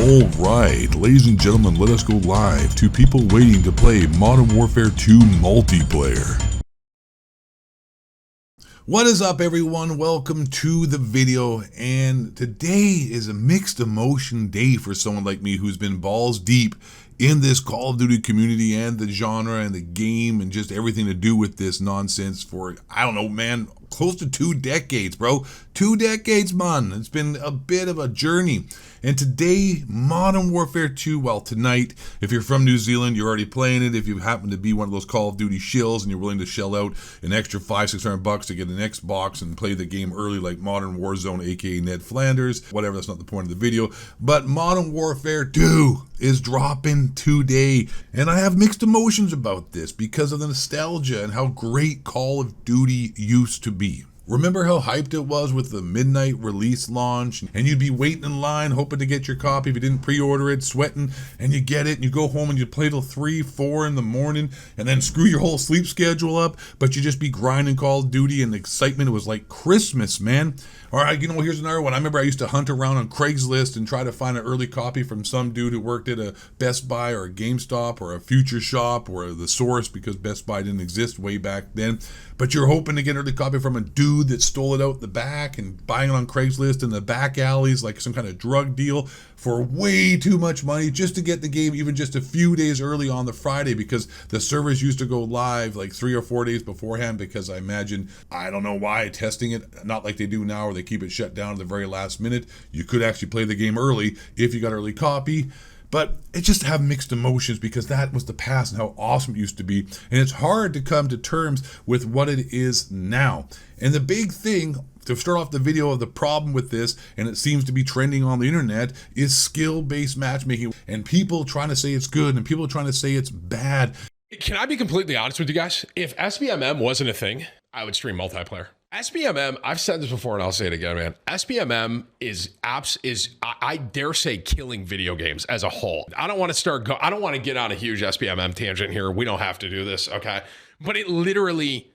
Alright, ladies and gentlemen, let us go live to people waiting to play Modern Warfare 2 multiplayer. What is up, everyone? Welcome to the video, and today is a mixed emotion day for someone like me who's been balls deep in this Call of Duty community and the genre and the game and just everything to do with this nonsense for, I don't know, man, close to 2 decades, bro. 2 decades, man. It's been a bit of a journey. And today, Modern Warfare 2, well, tonight, if you're from New Zealand, you're already playing it. If you happen to be one of those Call of Duty shills and you're willing to shell out an extra $500-600 to get an Xbox and play the game early like Modern Warzone, aka Ned Flanders, whatever, that's not the point of the video. But Modern Warfare 2 is dropping today. And I have mixed emotions about this because of the nostalgia and how great Call of Duty used to be. Remember how hyped it was with the midnight release launch, and you'd be waiting in line hoping to get your copy if you didn't pre-order it, sweating, and you get it and you go home and you play till 3, 4 in the morning and then screw your whole sleep schedule up, but you just be grinding Call of Duty and the excitement was like Christmas, man. All right, you know, here's another one. I remember I used to hunt around on Craigslist and try to find an early copy from some dude who worked at a Best Buy or a GameStop or a Future Shop or the Source, because Best Buy didn't exist way back then. But you're hoping to get an early copy from a dude that stole it out the back and buying it on Craigslist in the back alleys like some kind of drug deal for way too much money just to get the game even just a few days early on the Friday, because the servers used to go live like 3 or 4 days beforehand, because I imagine, I don't know why, testing it, not like they do now where they keep it shut down at the very last minute. You could actually play the game early if you got an early copy. But it just have mixed emotions because that was the past and how awesome it used to be. And it's hard to come to terms with what it is now. And the big thing, to start off the video, of the problem with this, and it seems to be trending on the internet, is skill-based matchmaking. And people trying to say it's good and people trying to say it's bad. Can I be completely honest with you guys? If SBMM wasn't a thing, I would stream multiplayer. SBMM, I've said this before and I'll say it again, man. SBMM is I dare say, killing video games as a whole. I don't want to get on a huge SBMM tangent here. We don't have to do this, okay? But it literally,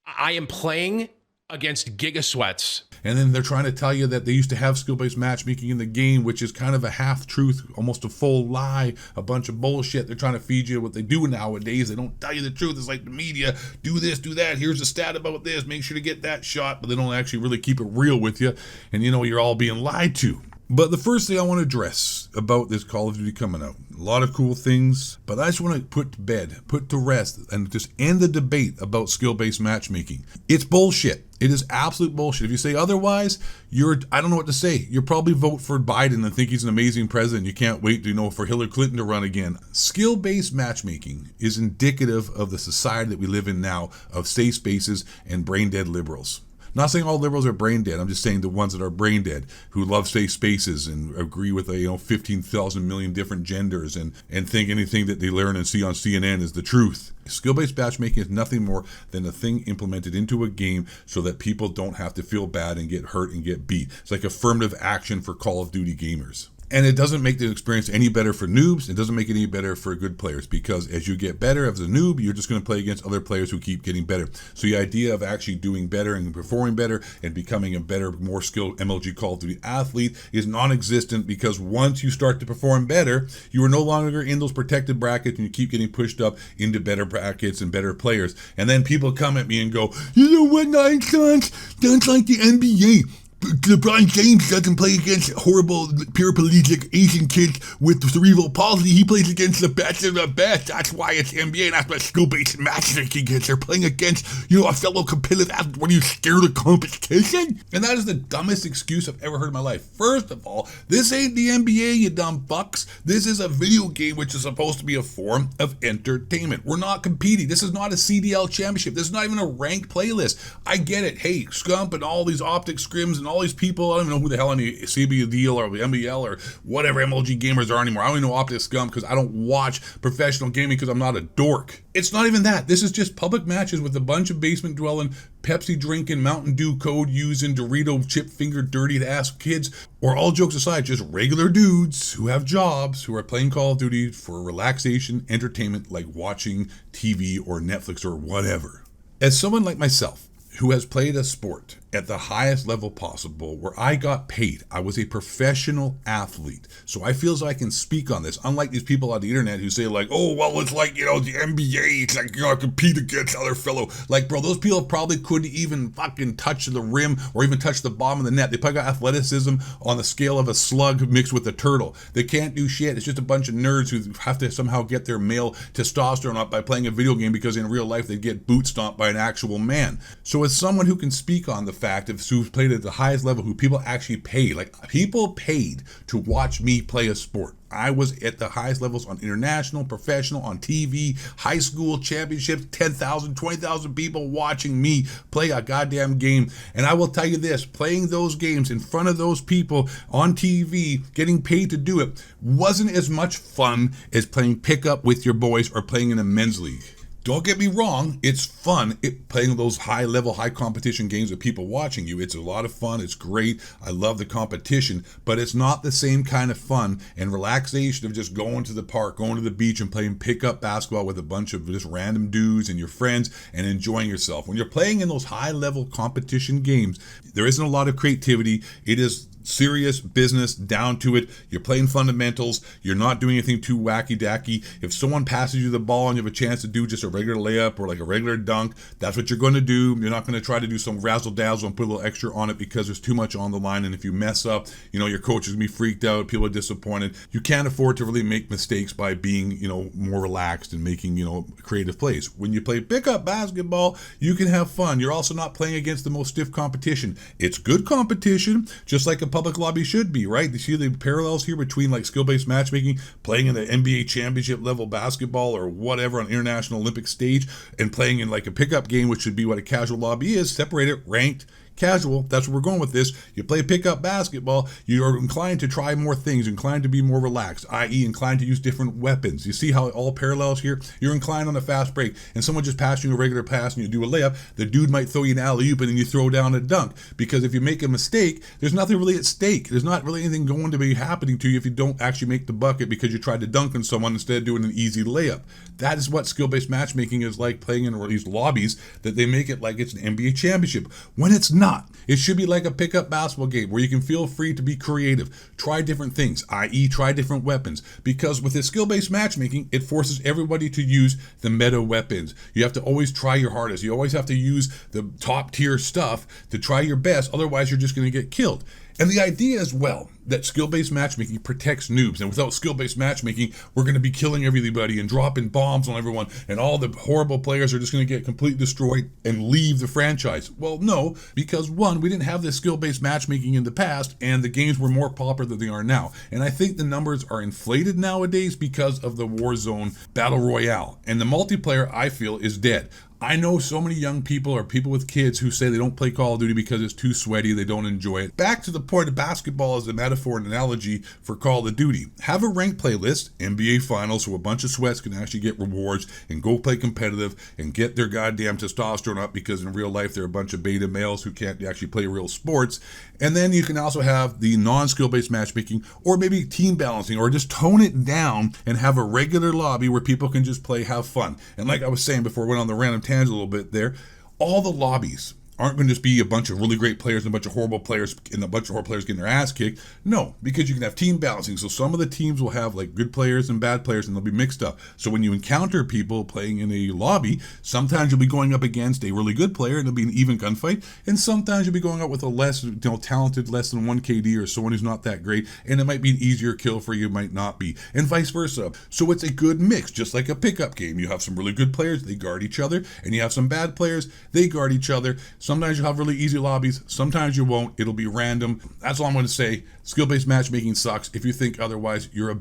I am playing against gigasweats. And then they're trying to tell you that they used to have skill-based matchmaking in the game, which is kind of a half-truth, almost a full lie, a bunch of bullshit. They're trying to feed you what they do nowadays. They don't tell you the truth. It's like the media, do this, do that. Here's a stat about this. Make sure to get that shot. But they don't actually really keep it real with you. And you know, you're all being lied to. But the first thing I want to address about this Call of Duty coming out, a lot of cool things, but I just want to put to bed, put to rest, and just end the debate about skill-based matchmaking. It's bullshit. It is absolute bullshit. If you say otherwise, I don't know what to say. You'll probably vote for Biden and think he's an amazing president. You can't wait, for Hillary Clinton to run again. Skill-based matchmaking is indicative of the society that we live in now, of safe spaces and brain-dead liberals. Not saying all liberals are brain dead. I'm just saying the ones that are brain dead, who love safe spaces and agree with 15,000 million different genders and think anything that they learn and see on CNN is the truth. Skill-based matchmaking is nothing more than a thing implemented into a game so that people don't have to feel bad and get hurt and get beat. It's like affirmative action for Call of Duty gamers. And it doesn't make the experience any better for noobs. It doesn't make it any better for good players, because as you get better as a noob, you're just going to play against other players who keep getting better. So the idea of actually doing better and performing better and becoming a better, more skilled MLG Call of Duty athlete is non-existent, because once you start to perform better, you are no longer in those protected brackets and you keep getting pushed up into better brackets and better players. And then people come at me and go, you know what, Nine Sons? That's like the NBA. LeBron James doesn't play against horrible paraplegic Asian kids with cerebral palsy. He plays against the best of the best. That's why it's NBA, and that's what skill-based matchmaking is. They're playing against, a fellow competitive athlete. What, are you scared of competition? And that is the dumbest excuse I've ever heard in my life. First of all, this ain't the NBA, you dumb fucks. This is a video game which is supposed to be a form of entertainment. We're not competing. This is not a CDL championship. This is not even a ranked playlist. I get it. Hey, Scump and all these optic scrims and all these people, I don't even know who the hell any CBDL or the MBL or whatever MLG gamers are anymore. I don't even know optic scum because I don't watch professional gaming because I'm not a dork. It's not even that. This is just public matches with a bunch of basement dwelling, Pepsi drinking, Mountain Dew code using, Dorito chip finger dirty to ass kids, or all jokes aside, just regular dudes who have jobs who are playing Call of Duty for relaxation, entertainment, like watching TV or Netflix or whatever. As someone like myself, who has played a sport at the highest level possible where I got paid. I was a professional athlete. So I feel as though I can speak on this. Unlike these people on the internet who say like, oh, well, it's like, the NBA. It's like, compete against other fellow. Like, bro, those people probably couldn't even fucking touch the rim or even touch the bottom of the net. They probably got athleticism on the scale of a slug mixed with a turtle. They can't do shit. It's just a bunch of nerds who have to somehow get their male testosterone up by playing a video game because in real life they'd get boot stomped by an actual man. So as someone who can speak on the fact of who's played at the highest level, who people actually pay, like people paid to watch me play a sport. I was at the highest levels on international, professional, on TV, high school championships, 10,000, 20,000 people watching me play a goddamn game. And I will tell you this, playing those games in front of those people on TV, getting paid to do it, wasn't as much fun as playing pickup with your boys or playing in a men's league. Don't get me wrong, it's fun playing those high-level, high-competition games with people watching you. It's a lot of fun. It's great. I love the competition, but it's not the same kind of fun and relaxation of just going to the park, going to the beach and playing pickup basketball with a bunch of just random dudes and your friends and enjoying yourself. When you're playing in those high-level competition games, there isn't a lot of creativity. It is serious business down to it. You're playing fundamentals. You're not doing anything too wacky-dacky. If someone passes you the ball and you have a chance to do just a regular layup or like a regular dunk, that's what you're going to do. You're not going to try to do some razzle-dazzle and put a little extra on it because there's too much on the line. And if you mess up, your coach is going to be freaked out. People are disappointed. You can't afford to really make mistakes by being, more relaxed and making, creative plays. When you play pickup basketball, you can have fun. You're also not playing against the most stiff competition. It's good competition, just like a public lobby should be, right? You see the parallels here between like skill-based matchmaking, playing in the NBA championship level basketball or whatever on international Olympic stage, and playing in like a pickup game, which should be what a casual lobby is, separated, ranked, casual. That's where we're going with this. You play pickup basketball, you're inclined to try more things, inclined to be more relaxed, i.e. inclined to use different weapons. You see how it all parallels here? You're inclined on a fast break and someone just passed you a regular pass and you do a layup, the dude might throw you an alley-oop and then you throw down a dunk, because if you make a mistake, there's nothing really at stake. There's not really anything going to be happening to you if you don't actually make the bucket because you tried to dunk on someone instead of doing an easy layup. That is what skill-based matchmaking is like, playing in these lobbies, that they make it like it's an NBA championship when it's not. It should be like a pickup basketball game where you can feel free to be creative, try different things, i.e. try different weapons, because with this skill-based matchmaking, it forces everybody to use the meta weapons. You have to always try your hardest. You always have to use the top tier stuff to try your best, otherwise you're just going to get killed. And the idea as well that skill-based matchmaking protects noobs, and without skill-based matchmaking, we're going to be killing everybody and dropping bombs on everyone, and all the horrible players are just going to get completely destroyed and leave the franchise. Well, no, because one, we didn't have this skill-based matchmaking in the past, and the games were more popular than they are now. And I think the numbers are inflated nowadays because of the Warzone Battle Royale, and the multiplayer, I feel, is dead. I know so many young people or people with kids who say they don't play Call of Duty because it's too sweaty, they don't enjoy it. Back to the point of basketball as a metaphor and analogy for Call of Duty. Have a ranked playlist, NBA Finals, so a bunch of sweats can actually get rewards and go play competitive and get their goddamn testosterone up, because in real life they're a bunch of beta males who can't actually play real sports. And then you can also have the non-skill based matchmaking, or maybe team balancing, or just tone it down and have a regular lobby where people can just play, have fun. And like I was saying before, I went on the random tangent a little bit there, all the lobbies aren't going to just be a bunch of really great players and a bunch of horrible players and a bunch of horrible players getting their ass kicked. No, because you can have team balancing. So some of the teams will have like good players and bad players, and they'll be mixed up. So when you encounter people playing in a lobby, sometimes you'll be going up against a really good player and it'll be an even gunfight, and sometimes you'll be going up with a less talented, less than 1 KD, or someone who's not that great, and it might be an easier kill for you, might not be, and vice versa. So it's a good mix, just like a pickup game. You have some really good players, they guard each other, and you have some bad players, they guard each other. Sometimes you'll have really easy lobbies, sometimes you won't. It'll be random. That's all I'm going to say. Skill-based matchmaking sucks. If you think otherwise, you're a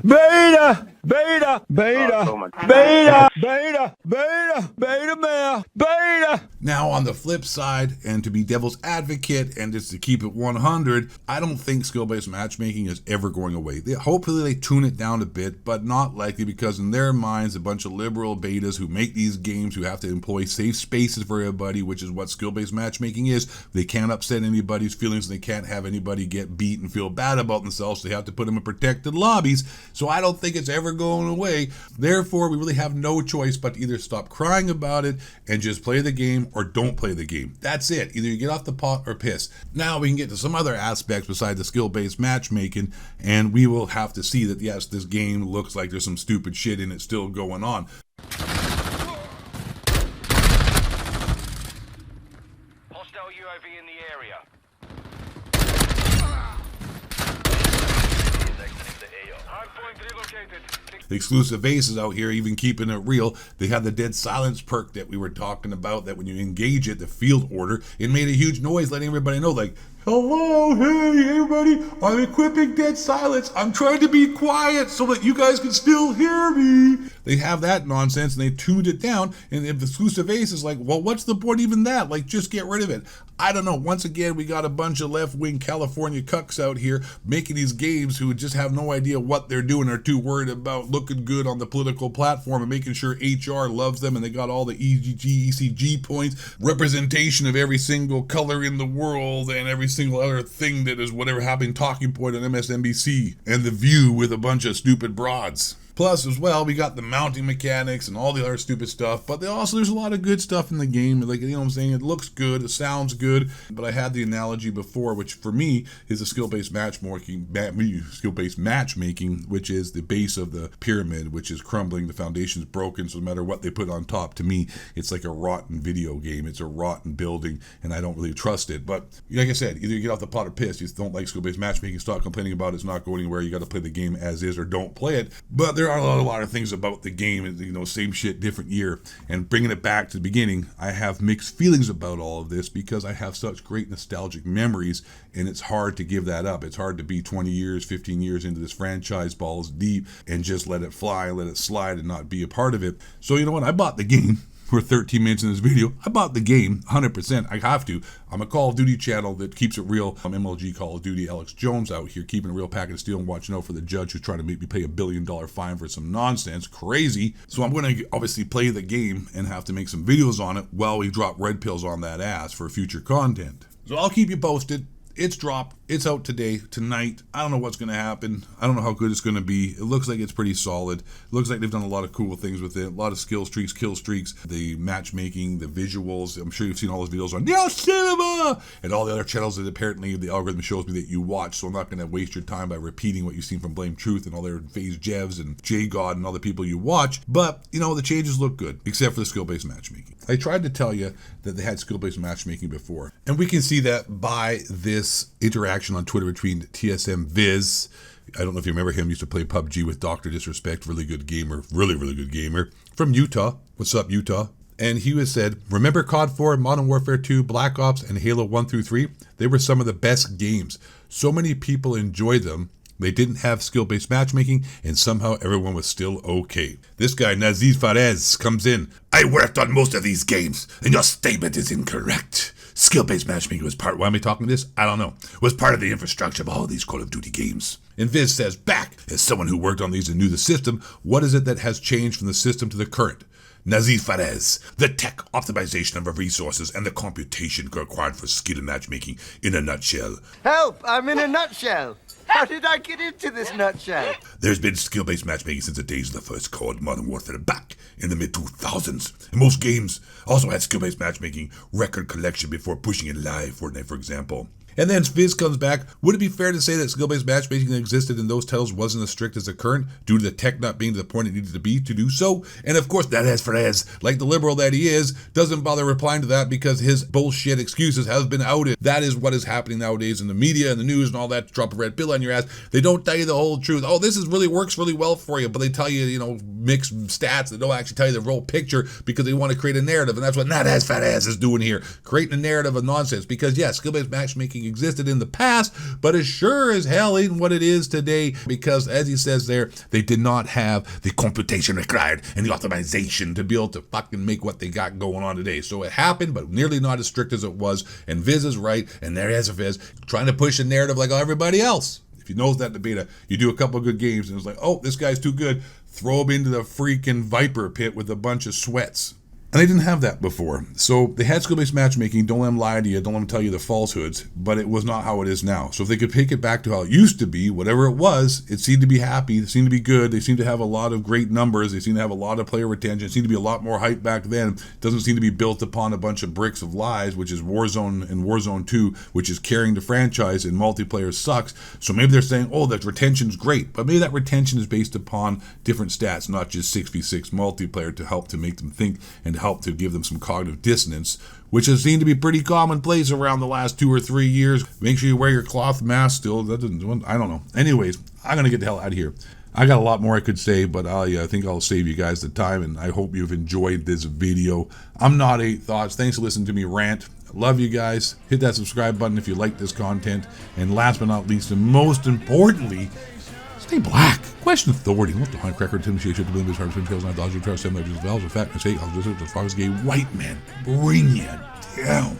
beta male, beta. Now, on the flip side, and to be devil's advocate and just to keep it 100, I don't think skill-based matchmaking is ever going away. Hopefully they tune it down a bit, but not likely, because in their minds, a bunch of liberal betas who make these games, who have to employ safe spaces for everybody, which is what skill-based matchmaking is. They can't upset anybody's feelings, and they can't have anybody get beat and feel bad about themselves. So they have to put them in protected lobbies. so I don't think it's ever going away. Therefore, we really have no choice but to either stop crying about it and just play the game, or don't play the game. That's it. Either you get off the pot or piss. Now we can get to some other aspects besides the skill-based matchmaking, and we will have to see that, yes, this game looks like there's some stupid shit in it still going on. Hostile UAV in the area. Hardpoint relocated. The exclusive aces out here, even keeping it real, they have the dead silence perk that we were talking about, that when you engage it, the field order, it made a huge noise letting everybody know, like, hello, hey, everybody, I'm equipping dead silence. I'm trying to be quiet so that you guys can still hear me. They have that nonsense and they tuned it down. And if the exclusive ace is like, well, what's the point even that? Like, just get rid of it. I don't know. Once again, we got a bunch of left-wing California cucks out here making these games who just have no idea what they're doing. Are too worried about looking good on the political platform and making sure HR loves them, and they got all the EGG, ECG points, representation of every single color in the world, and every single other thing that is whatever happening talking point on MSNBC, and The View with a bunch of stupid broads. Plus, as well, we got the mounting mechanics and all the other stupid stuff, but there's a lot of good stuff in the game. Like, you know what I'm saying? It looks good, it sounds good, but I had the analogy before, which for me is a skill-based matchmaking, which is the base of the pyramid, which is crumbling, the foundation's broken, so no matter what they put on top, to me, it's like a rotten video game. It's a rotten building, and I don't really trust it. But like I said, either you get off the pot or piss. You don't like skill-based matchmaking, stop complaining about it, it's not going anywhere. You got to play the game as is or don't play it. But there are a lot of things about the game, you know, same shit, different year. And bringing it back to the beginning, I have mixed feelings about all of this because I have such great nostalgic memories, and it's hard to give that up. It's hard to be 20 years, 15 years into this franchise, balls deep, and just let it fly, let it slide, and not be a part of it. So you know what? I bought the game. We're 13 minutes in this video. I bought the game 100%. I have to. I'm a Call of Duty channel that keeps it real. I'm MLG Call of Duty Alex Jones out here keeping a real packet of steel and watching out for the judge who's trying to make me pay $1 billion fine for some nonsense. Crazy. So I'm going to obviously play the game and have to make some videos on it while we drop red pills on that ass for future content. So I'll keep you posted. It's dropped. It's out today, tonight. I don't know what's going to happen. I don't know how good it's going to be. It looks like it's pretty solid. It looks like they've done a lot of cool things with it. A lot of skill streaks, kill streaks, the matchmaking, the visuals. I'm sure you've seen all those videos on Neo Cinema and all the other channels that apparently the algorithm shows me that you watch. So I'm not going to waste your time by repeating what you've seen from Blame Truth and all their Phase Jevs and J God and all the people you watch. But, you know, the changes look good, except for the skill-based matchmaking. I tried to tell you that they had skill-based matchmaking before. And we can see that by this interaction on Twitter between TSM Viz. I don't know if you remember him, used to play PUBG with Dr. Disrespect, really good gamer, really good gamer, from Utah. What's up, Utah? And he was said, remember COD 4, Modern Warfare 2, Black Ops, and Halo 1 through 3? They were some of the best games. So many people enjoyed them. They didn't have skill-based matchmaking, and somehow everyone was still okay. This guy, Naziz Fares, comes in. I worked on most of these games, and your statement is incorrect. Skill-based matchmaking was part, why am I talking this? I don't know. Was part of the infrastructure of all of these Call of Duty games. And Viz says, back, as someone who worked on these and knew the system, what is it that has changed from the system to the current? Naziz Fares, the tech optimization of our resources and the computation required for skill matchmaking in a nutshell. Help! I'm in a nutshell! How did I get into this nutshell? There's been skill-based matchmaking since the days of the first COD Modern Warfare back in the mid-2000s. And most games also had skill-based matchmaking record collection before pushing it live, Fortnite for example. And then Viz comes back. Would it be fair to say that skill-based matchmaking that existed in those titles wasn't as strict as the current, due to the tech not being to the point it needed to be to do so? And of course, that has Fares, like the liberal that he is, doesn't bother replying to that because his bullshit excuses have been outed. That is what is happening nowadays in the media and the news and all that. Drop a red pill on your ass. They don't tell you the whole truth. Oh, this is really works really well for you, but they tell you, you know, mixed stats. They don't actually tell you the real picture because they want to create a narrative, and that's what Nadas Fares is doing here, creating a narrative of nonsense. Because yes, skill-based matchmaking existed in the past, but it sure as hell ain't what it is today, because as he says there, they did not have the computation required and the optimization to be able to fucking make what they got going on today. So it happened, but nearly not as strict as it was, and Viz is right, and there is Viz trying to push a narrative like everybody else. If you know that the beta, you do a couple of good games and it's like, oh, this guy's too good, throw him into the freaking Viper pit with a bunch of sweats. And they didn't have that before. So they had skill-based matchmaking. Don't let them lie to you. Don't let them tell you the falsehoods. But it was not how it is now. So if they could pick it back to how it used to be, whatever it was, it seemed to be happy. It seemed to be good. They seemed to have a lot of great numbers. They seemed to have a lot of player retention. It seemed to be a lot more hype back then. It doesn't seem to be built upon a bunch of bricks of lies, which is Warzone and Warzone 2, which is carrying the franchise, and multiplayer sucks. So maybe they're saying, oh, that retention's great. But maybe that retention is based upon different stats, not just 6v6 multiplayer to help to make them think and to help to give them some cognitive dissonance, which has seemed to be pretty commonplace around the last 2 or 3 years. Make sure you wear your cloth mask still. That doesn't, I don't know. Anyways, I'm going to get the hell out of here. I got a lot more I could say, but I think I'll save you guys the time, and I hope you've enjoyed this video. I'm Not 8 Thoughts. Thanks for listening to me rant. Love you guys. Hit that subscribe button if you like this content. And last but not least, and most importantly, stay black. Question authority. What the hunt cracker, intimidation, the limits, hard trails, not dodging, trust, similar to valves, or fat, mistake, I'll just as far as gay white men bring you down.